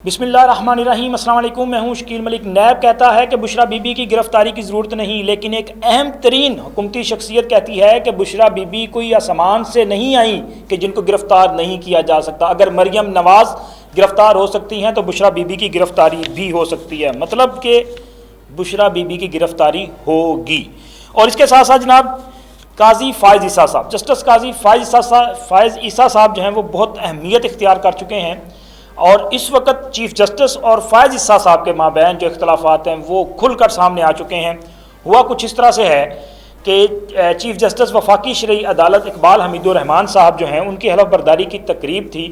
बिस्मिल्लाहिर्रहमानिर्रहीम, अस्सलाम वालेकुम। मैं हूं शकील मलिक। नैब कहता है कि बुशरा बीबी की गिरफ्तारी की ज़रूरत नहीं, लेकिन एक अहम तरीन हुकूमती शख्सियत कहती है कि बुशरा बीबी कोई आसमान से नहीं आई कि जिनको गिरफ्तार नहीं किया जा सकता। अगर मरियम नवाज़ गिरफ्तार हो सकती हैं तो बुशरा बीबी की गिरफ्तारी भी हो सकती है। मतलब कि बुशरा बीबी की गिरफ्तारी होगी। और इसके साथ साथ जनाब काजी फ़ाइज़ ईसा साहब, जस्टिस काजी फ़ाइज़ ईसा साहब जो हैं वो बहुत अहमियत इख्तियार कर चुके हैं। और इस वक्त चीफ़ जस्टिस और फ़ाइज़ ईसा साहब के माबैन जो इख्तलाफात हैं वो खुलकर सामने आ चुके हैं। हुआ कुछ इस तरह से है कि चीफ़ जस्टिस वफाकी शरई अदालत इकबाल हमीदुर रहमान साहब जो हैं उनकी हलफ बर्दारी की तकरीब थी।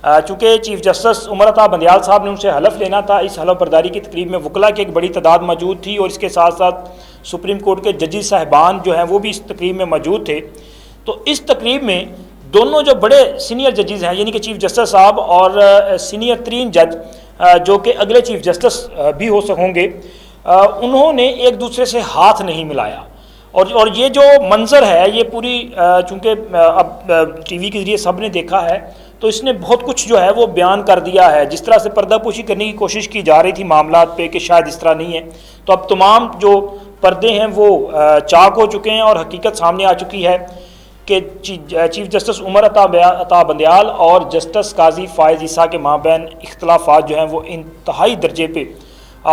चूँकि चीफ़ जस्टिस उमर अता बंदियाल साहब ने उनसे हलफ लेना था, इस हलफ बर्दारी की तकरीब में वकला की एक बड़ी तादाद मौजूद थी और इसके साथ साथ सुप्रीम कोर्ट के जजेस साहिबान जो हैं वो भी इस तकरीब में मौजूद थे। तो इस तकरीब में दोनों जो बड़े सीनियर जजेस हैं यानी कि चीफ़ जस्टिस साहब और सीनियर तरीन जज जो कि अगले चीफ़ जस्टिस भी होंगे, उन्होंने एक दूसरे से हाथ नहीं मिलाया। और ये जो मंज़र है ये पूरी चूँकि अब टीवी के ज़रिए सब ने देखा है तो इसने बहुत कुछ जो है वो बयान कर दिया है। जिस तरह से पर्दापोशी करने की कोशिश की जा रही थी मामलात पे कि शायद इस तरह नहीं है, तो अब तमाम जो पर्दे हैं वो चाक हो चुके हैं और हकीकत सामने आ चुकी है कि चीफ़ जस्टिस उमर अता बंदियाल और जस्टिस काजी फ़ाइज़ ईसा के माबैन इख्तलाफात जो हैं वो इंतहाई दर्जे पे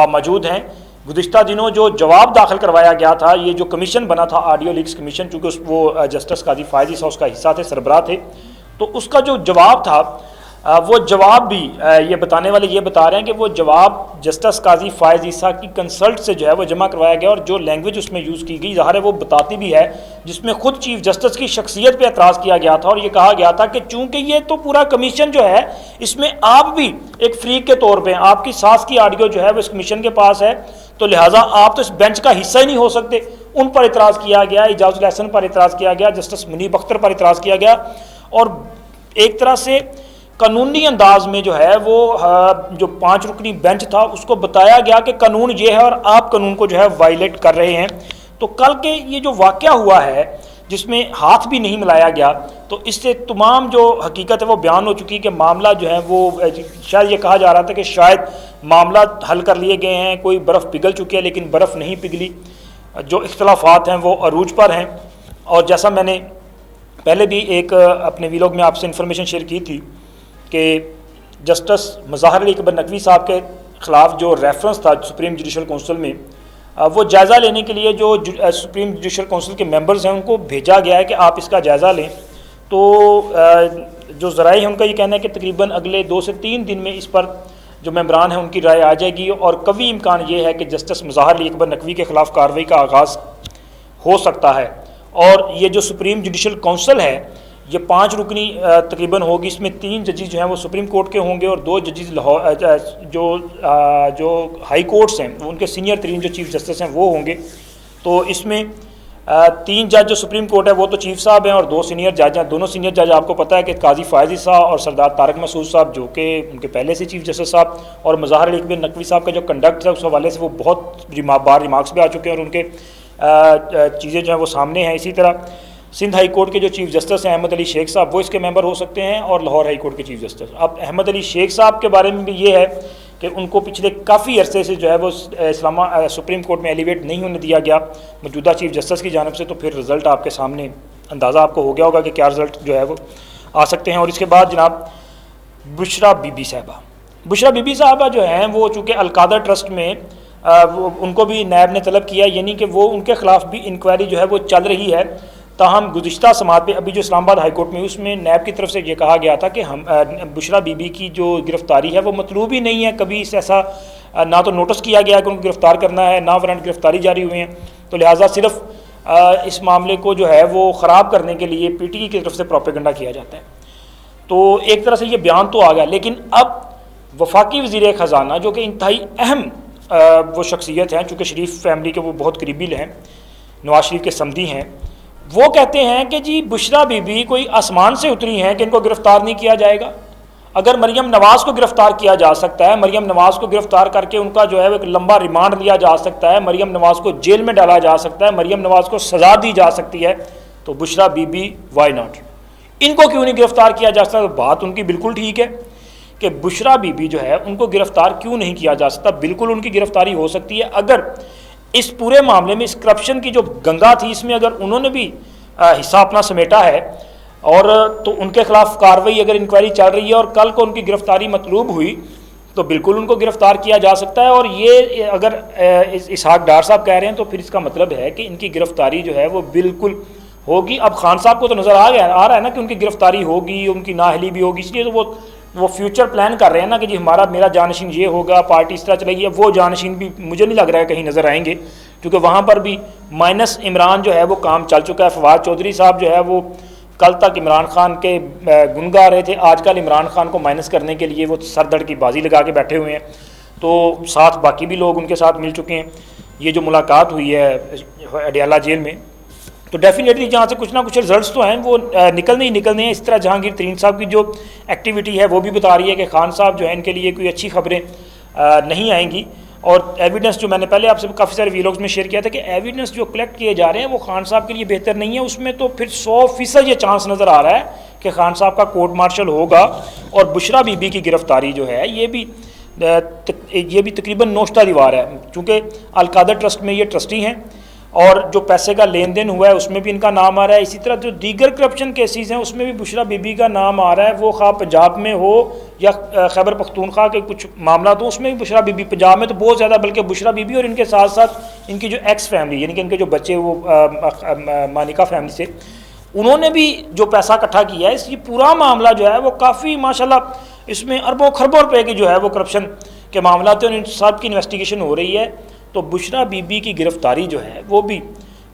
मौजूद हैं। गुज़िश्ता दिनों जो जवाब दाखिल करवाया गया था, ये जो कमीशन बना था ऑडियो लीक्स कमीशन, चूँकि वो जस्टिस काजी फ़ाइज़ ईसा उसका हिस्सा थे, सरबराह थे, तो उसका जो जवाब था वो जवाब भी ये बताने वाले ये बता रहे हैं कि वो जवाब जस्टिस काजी फ़ाइज़ ईसा की कंसल्ट से जो है वो जमा करवाया गया और जो लैंग्वेज उसमें यूज़ की गई ज़ाहिर है वो बताती भी है, जिसमें ख़ुद चीफ़ जस्टिस की शख्सियत पे एतराज़ किया गया था और ये कहा गया था कि चूँकि ये तो पूरा कमीशन जो है इसमें आप भी एक फ्रीक के तौर पर, आपकी सास की ऑडियो जो है वो इस कमीशन के पास है, तो लिहाजा आप तो इस बेंच का हिस्सा ही नहीं हो सकते। उन पर एतराज़ किया गया, इजाज़ुल एहसन पर एतराज़ किया गया, जस्टिस मुनीब अख्तर पर एतराज़ किया गया और एक तरह से कानूनी अंदाज में जो है वो जो 5 रुकनी बेंच था उसको बताया गया कि कानून ये है और आप कानून को जो है वायलेट कर रहे हैं। तो कल के ये जो वाक़या हुआ है जिसमें हाथ भी नहीं मिलाया गया, तो इससे तमाम जो हकीकत है वो बयान हो चुकी कि मामला जो है वो शायद ये कहा जा रहा था कि शायद मामला हल कर लिए गए हैं, कोई बर्फ़ पिघल चुकी है, लेकिन बर्फ़ नहीं पिघली। जो इख्तलाफात हैं वो अरूज पर हैं और जैसा मैंने पहले भी एक अपने वीलॉग में आपसे इन्फॉर्मेशन शेयर की थी कि जस्टिस मज़ाहर अली अकबर नकवी साहब के ख़िलाफ़ जो रेफरेंस था सुप्रीम जुडिशल काउंसिल में, वो जायज़ा लेने के लिए जो सुप्रीम जुडिशल काउंसिल के मेंबर्स हैं उनको भेजा गया है कि आप इसका जायज़ा लें। तो जो ज़राए हैं उनका ये कहना है कि तकरीबन अगले 2 से 3 दिन में इस पर जो मेंबरान हैं उनकी राय आ जाएगी और कभी इम्कान ये है कि जस्टिस मज़ाहर अली अकबर नकवी के ख़िलाफ़ कार्रवाई का आगाज़ हो सकता है। और ये जो सुप्रीम जुडिशल काउंसिल है ये 5 रुकनी तकरीबन होगी, इसमें 3 जजेस जो हैं वो सुप्रीम कोर्ट के होंगे और 2 जजेस जो हाई कोर्ट्स हैं उनके सीनियर तरीन जो चीफ़ जस्टिस हैं वो होंगे। तो इसमें 3 जज जो सुप्रीम कोर्ट है वो तो चीफ साहब हैं और 2 सीनियर जज हैं। दोनों सीनियर जज आपको पता है कि काजी फ़ाइज़ ईसा और सरदार तारक मसूद साहब जो कि उनके पहले से चीफ जस्टिस साहब, और मज़ाहर अली अकबर नकवी साहब का जो कंडक्ट है उस हवाले से वो बहुत बार रिमार्क्स भी आ चुके हैं और उनके चीज़ें जो हैं वो सामने हैं। इसी तरह सिंध हाई कोर्ट के जो चीफ़ जस्टिस हैं अहमद अली शेख साहब, वो इसके मेंबर हो सकते हैं और लाहौर हाई कोर्ट के चीफ़ जस्टिस। अब अहमद अली शेख साहब के बारे में भी ये है कि उनको पिछले काफ़ी अरसे से जो है वो सुप्रीम कोर्ट में एलिवेट नहीं होने दिया गया मौजूदा चीफ़ जस्टिस की जानिब से। तो फिर रिज़ल्ट आपके सामने अंदाज़ा आपको हो गया होगा कि क्या रिज़ल्ट जो है वो आ सकते हैं। और इसके बाद जनाब बुशरा बीबी साहबा जो हैं वो चूँकि अलकादा ट्रस्ट में उनको भी नैब ने तलब किया, यानी कि वो उनके ख़िलाफ़ भी इंक्वायरी जो है वो चल रही है। ताहम गुज़िश्ता समात पे अभी जो इस्लामाबाद हाई कोर्ट में उसमें नैब की तरफ से ये कहा गया था कि हम बुशरा बीबी की जो गिरफ़्तारी है वो मतलूब ही नहीं है, कभी इस ऐसा ना तो नोटिस किया गया कि उनको गिरफ़्तार करना है, ना वारंट गिरफ़्तारी जारी हुए हैं। तो लिहाजा सिर्फ इस मामले को जो है वो ख़राब करने के लिए PTI की तरफ से प्रोपेगेंडा किया जाता है। तो एक तरह से ये बयान तो आ गया, लेकिन अब वफाकी वज़ीर ख़ज़ाना जो कि इंतहाई अहम वो शख्सियत हैं, चूँकि शरीफ फैमिली के वो बहुत करीबी हैं, नवाज शरीफ के समधी हैं, वो कहते हैं कि जी बुशरा बीबी कोई आसमान से उतरी हैं कि इनको गिरफ़्तार नहीं किया जाएगा। अगर मरियम नवाज़ को गिरफ़्तार किया जा सकता है, मरियम नवाज़ को गिरफ़्तार करके उनका जो है एक लंबा रिमांड लिया जा सकता है, मरियम नवाज़ को जेल में डाला जा सकता है, मरियम नवाज़ को सज़ा दी जा सकती है, तो बुशरा बीबी वाई नॉट, इनको क्यों नहीं गिरफ़्तार किया जा सकता। तो बात उनकी बिल्कुल ठीक है कि बुशरा बीबी जो है उनको गिरफ़्तार क्यों नहीं किया जा सकता। बिल्कुल उनकी गिरफ़्तारी हो सकती है अगर इस पूरे मामले में, इस करप्शन की जो गंगा थी, इसमें अगर उन्होंने भी हिस्सा अपना समेटा है और तो उनके खिलाफ कार्रवाई, अगर इंक्वायरी चल रही है और कल को उनकी गिरफ़्तारी मतलूब हुई तो बिल्कुल उनको गिरफ़्तार किया जा सकता है। और ये अगर इसहाक डार साहब कह रहे हैं तो फिर इसका मतलब है कि इनकी गिरफ़्तारी जो है वो बिल्कुल होगी। अब खान साहब को तो नज़र आ रहा है ना कि उनकी गिरफ़्तारी होगी, उनकी नाअहली भी होगी, इसलिए तो वो फ्यूचर प्लान कर रहे हैं ना कि जी मेरा जानशीन ये होगा, पार्टी इस तरह चलेगी। अब वो जानशीन भी मुझे नहीं लग रहा है कहीं नज़र आएंगे, क्योंकि वहाँ पर भी माइनस इमरान जो है वो काम चल चुका है। फवाद चौधरी साहब जो है वो कल तक इमरान खान के गुन गा रहे थे, आजकल इमरान खान को माइनस करने के लिए वो सरदड़ की बाजी लगा के बैठे हुए हैं। तो साथ बाकी भी लोग उनके साथ मिल चुके हैं। ये जो मुलाकात हुई है अडियाला जेल में, तो डेफिनेटली जहाँ से कुछ ना कुछ रिजल्ट्स तो हैं वो निकलने ही निकलने हैं। इस तरह जहांगीर तरीन साहब की जो एक्टिविटी है वो भी बता रही है कि खान साहब जो है इनके लिए कोई अच्छी खबरें नहीं आएंगी। और एविडेंस जो मैंने पहले आपसे काफ़ी सारे वीलॉग्स में शेयर किया था कि एविडेंस जो कलेक्ट किए जा रहे हैं वो खान साहब के लिए बेहतर नहीं है। उसमें तो फिर 100% ये चांस नज़र आ रहा है कि खान साहब का कोर्ट मार्शल होगा। और बुशरा बीबी की गिरफ़्तारी जो है ये भी तकरीबन नोश्ता दीवार है, चूँकि अलकादर ट्रस्ट में ये ट्रस्टी हैं और जो पैसे का लेन देन हुआ है उसमें भी इनका नाम आ रहा है। इसी तरह जो दीगर करप्शन केसेस हैं उसमें भी बुशरा बीबी का नाम आ रहा है, वो खा पंजाब में हो या खैबर पख्तूनख्वा के कुछ मामला, तो उसमें भी बुशरा बीबी, पंजाब में तो बहुत ज़्यादा, बल्कि बुशरा बीबी और इनके साथ साथ इनकी जो एक्स फैमिली यानी कि इनके जो बच्चे वो मानिका फैमिली से, उन्होंने भी जो पैसा इकट्ठा किया है, ये पूरा मामला जो है वो काफ़ी माशाल्लाह इसमें अरबों खरबों रुपए की जो है वो करप्शन के मामला थे और इन सब की इन्वेस्टिगेशन हो रही है। तो बुशरा बीबी की गिरफ़्तारी जो है वो भी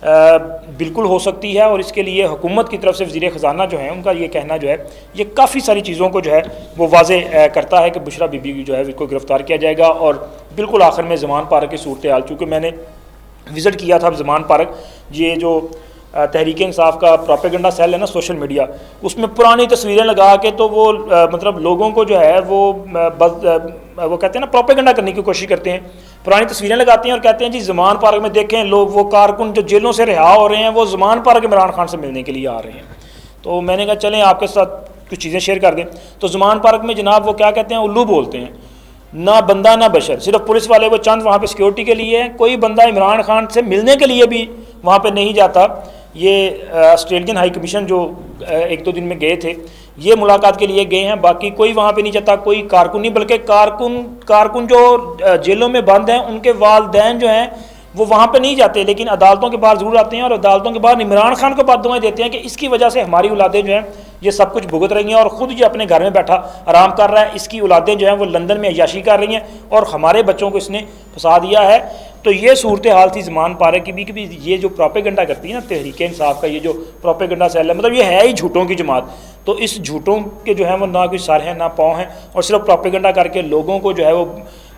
बिल्कुल हो सकती है और इसके लिए हुकूमत की तरफ से वज़ीर ख़जाना जो है उनका ये कहना जो है ये काफ़ी सारी चीज़ों को जो है वो वाज़े करता है कि बुशरा बीबी की जो है इसको गिरफ़्तार किया जाएगा। और बिल्कुल आखिर में ज़मान पार्क की सूरत हाल, चूँकि मैंने विज़िट किया था ज़मान पार्क, ये जो तहरीक इंसाफ का प्रोपेगेंडा सेल है ना सोशल मीडिया, उसमें पुरानी तस्वीरें लगा के तो वो मतलब लोगों को जो है वो कहते हैं ना प्रोपेगेंडा करने की कोशिश करते हैं। पुरानी तस्वीरें लगाते हैं और कहते हैं जी ज़मान पार्क में देखें लोग, वो कारकुन जो जेलों से रिहा हो रहे हैं वो ज़मान पार्क इमरान खान से मिलने के लिए आ रहे हैं। तो मैंने कहा चलें आपके साथ कुछ चीज़ें शेयर कर दें। तो ज़मान पार्क में जनाब वो क्या कहते हैं, उल्लू बोलते हैं, ना बंदा ना बशर, सिर्फ पुलिस वाले वो चंद वहाँ पे सिक्योरिटी के लिए हैं, कोई बंदा इमरान खान से मिलने के लिए भी वहाँ पे नहीं जाता। ये ऑस्ट्रेलियन हाई कमीशन जो 1-2 दिन में गए थे, ये मुलाकात के लिए गए हैं, बाकी कोई वहाँ पे नहीं जाता, कोई कारकुन नहीं, बल्कि कारकुन जो जेलों में बंद हैं उनके वालदैन जो हैं वो वहाँ पे नहीं जाते, लेकिन अदालतों के बाहर ज़रूर आते हैं और अदालतों के बाहर इमरान खान को बददुआएं देते हैं कि इसकी वजह से हमारी औलादें जो हैं ये सब कुछ भुगत रही हैं और ख़ुद ये अपने घर में बैठा आराम कर रहा है, इसकी औलादें जो हैं वो लंदन में अय्याशी कर रही हैं और हमारे बच्चों को इसने फंसा दिया है। तो ये सूरत हाल थी ज़मान पार्क की भी ये जो प्रोपेगेंडा करती है ना तहरीक इंसाफ का, ये जो प्रोपेगेंडा सेल है, मतलब ये है ही झूठों की जमात। तो इस झूठों के जो है वो ना कोई सर हैं ना पाँव हैं और सिर्फ प्रोपेगेंडा करके लोगों को जो है वो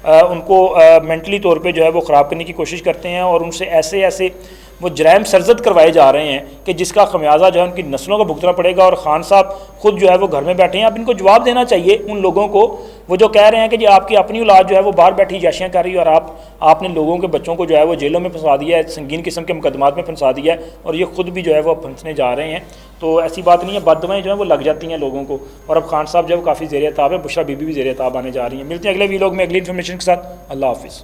उनको मेंटली तौर पे जो है वो ख़राब करने की कोशिश करते हैं और उनसे ऐसे वो जराइम सरजद करवाए जा रहे हैं कि जिसका खमियाजा जो है उनकी नस्लों को भुगतना पड़ेगा। और खान साहब खुद जो है वो घर में बैठे हैं। अब इनको जवाब देना चाहिए उन लोगों को, वो जो कह रहे हैं कि जी आपकी अपनी औलाद जो है वो बाहर बैठी याशियाँ कर रही है और आपने लोगों के बच्चों को जो है वो जेलों में फंसा दिया है, संगीन किस्म के मुकदमात में फंसा दिया है और ये खुद भी जो है वो फंसने जा रहे हैं। तो ऐसी बात नहीं है, बददुआएं जो है वो लग जाती हैं लोगों को। और अब खान साहब जो है वो काफ़ी ज़ेर-ए-ताब है, बुशरा बीबी भी ज़ेर-ए-ताब आने जा रही हैं। मिलते हैं अगले वीलॉग में अगली इन्फॉर्मेशन के साथ। अल्लाह हाफ़िज़।